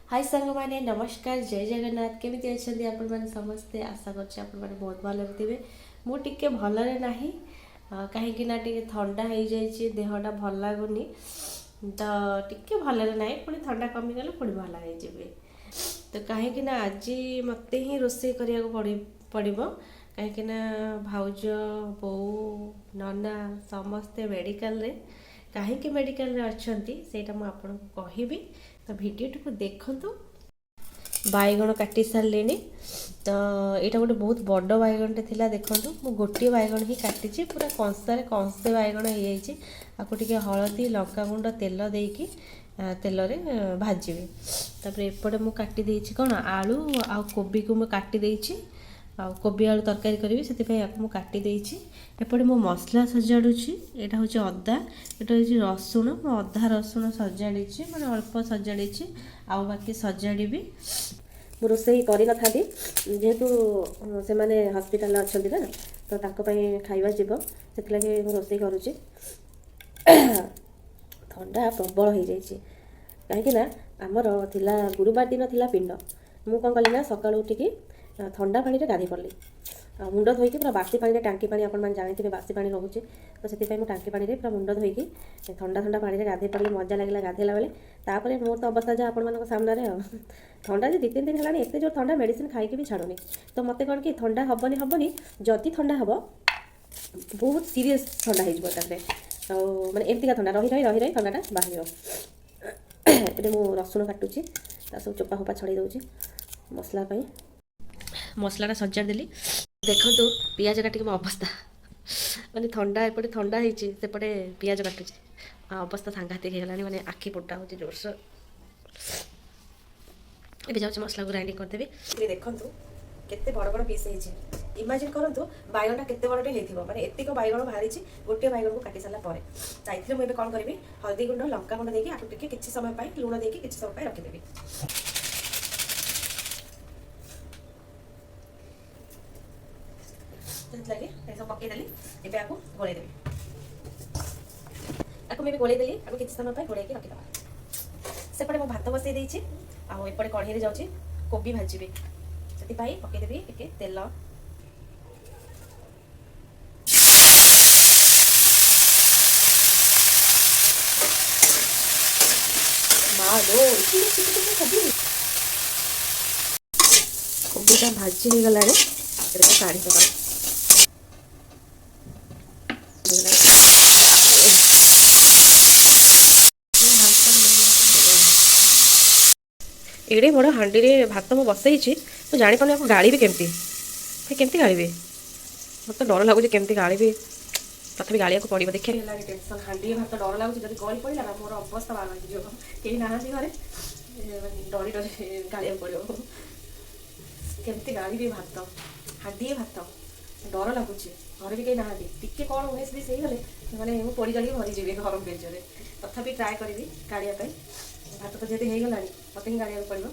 हाय सांग मैंने नमस्कार जय जगन्नाथ केमी अच्छा आपण मैंने समस्ते आशा कर बहुत भल थे मुझे भलरे ना कहीं थंडा हो जाए देहटा भल लगुनि तो टिके भलरे ना पुणी थंडा कमिगले पुणी भल हो तो कहीं आज मत ही रोसे पड़ो कहीं भाउज बो नना समस्ते मेडिकल रे कहीं मेडिकल अच्छा से मुझे कहबी तो भिडटी को देखु बैगण काटी सारे तो यहाँ गोटे बहुत बड़ बैगणटे थी देखो मु गोटे बैगण ही काटी पूरा कंसार कंसे बैगण हो आपको टे हलदी लंकागुंड तेल देकी तेल रे भाजबी तापर एपटे मु काटी कौन आलू आ कोबी को मुझे काटी आ कोबी आलू तरकारी करी से आपको काटी एपटे मो मसला सजाड़ुची यहाँ हूँ अदा यहाँ हूँ रसुण मो अधा रसुण सजाड़ी मैंने अल्प सजाड़ी आ बाकी सजाड़ी मु रोसे कर जेहेतु से मैंने हस्पिटाल अच्छा ना तो खाଇବା जीव से रोसे करुच्ची थंडा प्रबल हो जाए कहीं आमर थिला गुरुवार दिन थिला पिंड मु कौन कली ना सका उठिकी थंडा पानी रे गाधे पड़ली मुंड धोईकी पूरा बासी पानी टांकी पानी आपण जानते बासी पानी रोचे तो से टांकी पानी पूरा मुंड धोईकी ठंडा ठंडा पानी रे गाधे पड़ली मजा लगे गाधेला बेले तापर मोर तो अवस्था जहाँ आपण सामने ठंडा जो 2-3 दिन है एत जो ठंडा मेडिसिन खाई भी छाड़ुनी तो मत कौन कि ठंडा हेनी हेनी जदि ठंडा हम बहुत सीरीयस ठंडा हो मैंने एमती ठंडा रही रही रही रही ठंडाटा बाहर ये मुझे रसुण काटुची सब चोपा फोपा छड़े दूसरी मसला मसलाटा सजाड़ देली देखो पियाज काटिक मो अवस्था मैंने ठंडा एपटे ठंडा होपटे पियाज काटुचे अवस्था सांघातिक होगा मैंने आखि पोटा हो जोरसोर ये जाऊँ मसला को ग्राइंडिंग करदेवी देखु केते बड़ बड़ पीस इमेजिन करूँ बैगणटा केते बड़े माने एतिक बैगण बाहरी गोटे बैगण को काटी सारा तो मुझे कौन करी हल्दी गुंड लंका गुंड देकी आपको टे कि समय लुण देकी कि समय रखिदेवी लगे सब पकईदेली एवं आपको गोलदेवी आपको मुझे गोलदेली आपको किसी समय गोल रखिद सेपटे मो भात बसई देती आपटे कढ़ई जाऊँगी कोबी भाजबी से पकईदेवी टे तेल कोबीटा भाजी हो गला काढ़ी दबा एड़े बड़ हाँडी रे भात मु बसई तो जापानी आपको गाड़ी केमती केमती गाड़ी मत डर लगुच केमती गाड़ी तथापि गाड़िया को पड़ो देखिए टेंशन हाँडी भात डर लगुच जब गली पड़ा ना मोर अवस्था बाहर कहीं ना घरे डरी डरी गाड़िया पड़ो केमती गाड़ी भात हाँडी भात डर लगुच घर भी कहीं ना टी कौन 19-20 हो गले मैंने मुझे पड़ जल्दी मरीजी गरम बेजरे तथापि ट्राए करी गाड़िया भात तो जेहतु हो गला मत ही गाड़िया पड़ो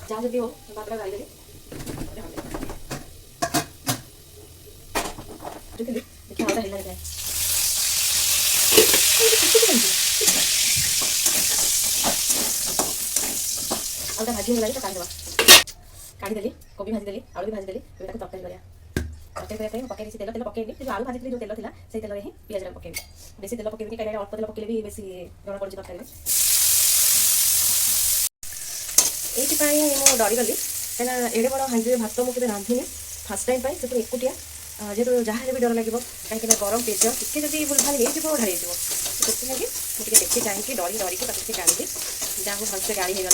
जहाँ जब हो भातटा गाड़ी देवी देखिए हालटा हिला जाए आलूटा भाजी हो गला तो काढ़ीदेली कोबी भाजीदेली आलू भी भाजीदेली तरकारी तरकारी पकई तेल तेल पकईनी जो आलू भाजी जो तेल था से तेल ही पियाज पकई बेसी तेल पकईनी कहीं अल्प तेल पकईले भी बेसी जना पड़ी तरकारी ये डरीगली कहीं एड़े बड़ हाँडी भात मुझे रांधिनी फास्ट टाइम से एकुटिया जेहतु जहाँ भी डर लगे कहीं गरम पेज टे जब भूलभाल हो ढाई से मुझे देखी चाहिए डरी डरिकी ताकि गाड़ी जहाँ को भलसे गाड़ी होगा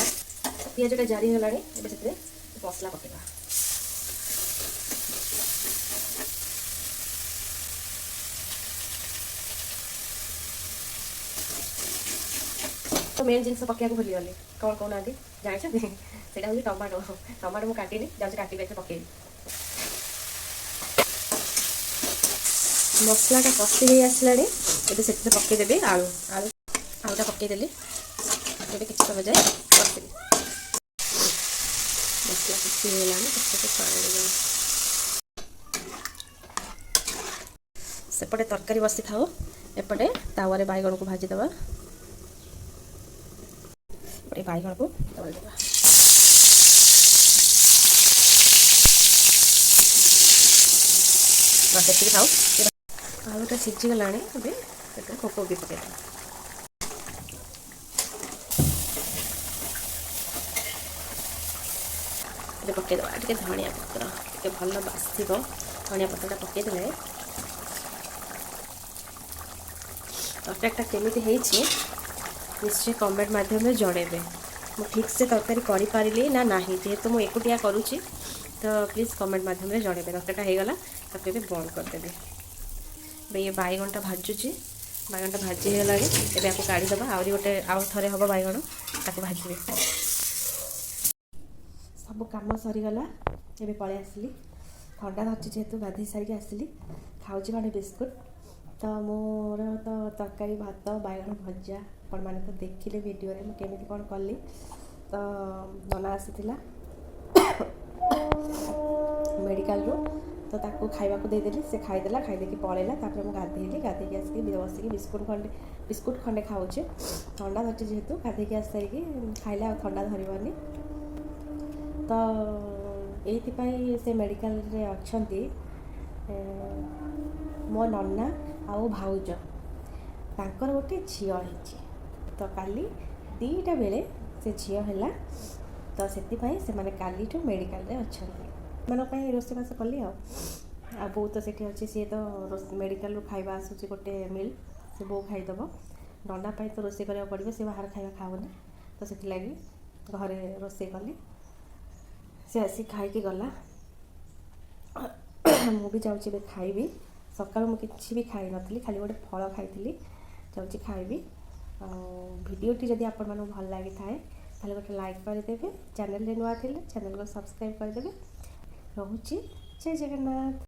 पियाजटा जारी होगा से मसला पकेगा तो मेन जिन पकड़ा भूलीगली कौन कहना जानते से हूँ टमाटो टमाटो मुझे काटिनी जाऊँगी काटी पकई मसलाटा कषि हो आसला से पकईदेवी आलू आलू आलूटा पकईदेली किसी समय जाए कषिदेवी मसला कषि हो पानी सेपटे तरकारी बसी थाओ एपटे तावा बैगण को भाजीदे बैगण को तलदेवा से खाओ आलूटा सीझीगला कोबी पकईद पकईदे टे धनिया पत्र टे भल बासी धनिया पत्रटा पकईदे तरकारीटा केमिति होइछि निश्चय कमेंट माध्यम जनइबे मु ठीक से तरकारी करि पारिली ना नाही जेहेतु मु एकुटिया करूछि तो प्लीज कमेंट माध्यम जनइबे तरकारीटा होइगला ताके बंद करदेबे ये बैगणटा भाजुची बैगणटा भाजी होगा एबे आपको काढ़ीदे आहरी गोटे आउ थे हम बैगण ताको भाजबे सब कम सरीगला एबे पळै आसली ठंडा धरची जेहेतु गाधे सारिक आसली खाऊँ माने बिस्कुट तो मोर तो तरकारी भात बैगण भजा आपण मैंने तो देखिले वीडियो रे केमिति कौन कली तो नना आसीथिला मेडिकल रू तो ताको खाइबा को देदेली से खाईदेला खाईदेकी पळेला तापर मु गाधेली गाधेकी आसिकी बसिकी बिस्कुट खंडे खाऊचे ठंडा धरची जेहेतु गाधेकी आस सारिकी खाइला ठंडा धरबनी तो ये से मेडिकल रे अच्छी मो नन्ना आउ भाउज तांकर गोटे झील हो तो काली 2टा बेले से झील है तो से मैंने काली मेडिकल रे अच्छा मन रोषेबास कली आ बो तो सेठी अच्छे सी तो मेडिकल रू खाइबा आसूची गोटे मिल से बो खाईदेव नन्ना तो रोषे करा पड़ो से बाहर खाइबा खाऊनी तो से लगी घरे रोषे कली से आसी खाई गला मु भी जाऊँगी खाइबी सकाल मुझे भी खाई नी खाली गोटे फल खाई जाऊँगी खाइबी भिडियोटी जदि आपण मानू भल लगी थाए ताले गोटे लाइक करदेवे चैनल नुआ थे चैनल को सब्सक्राइब करदेवे रोची जय जगन्नाथ।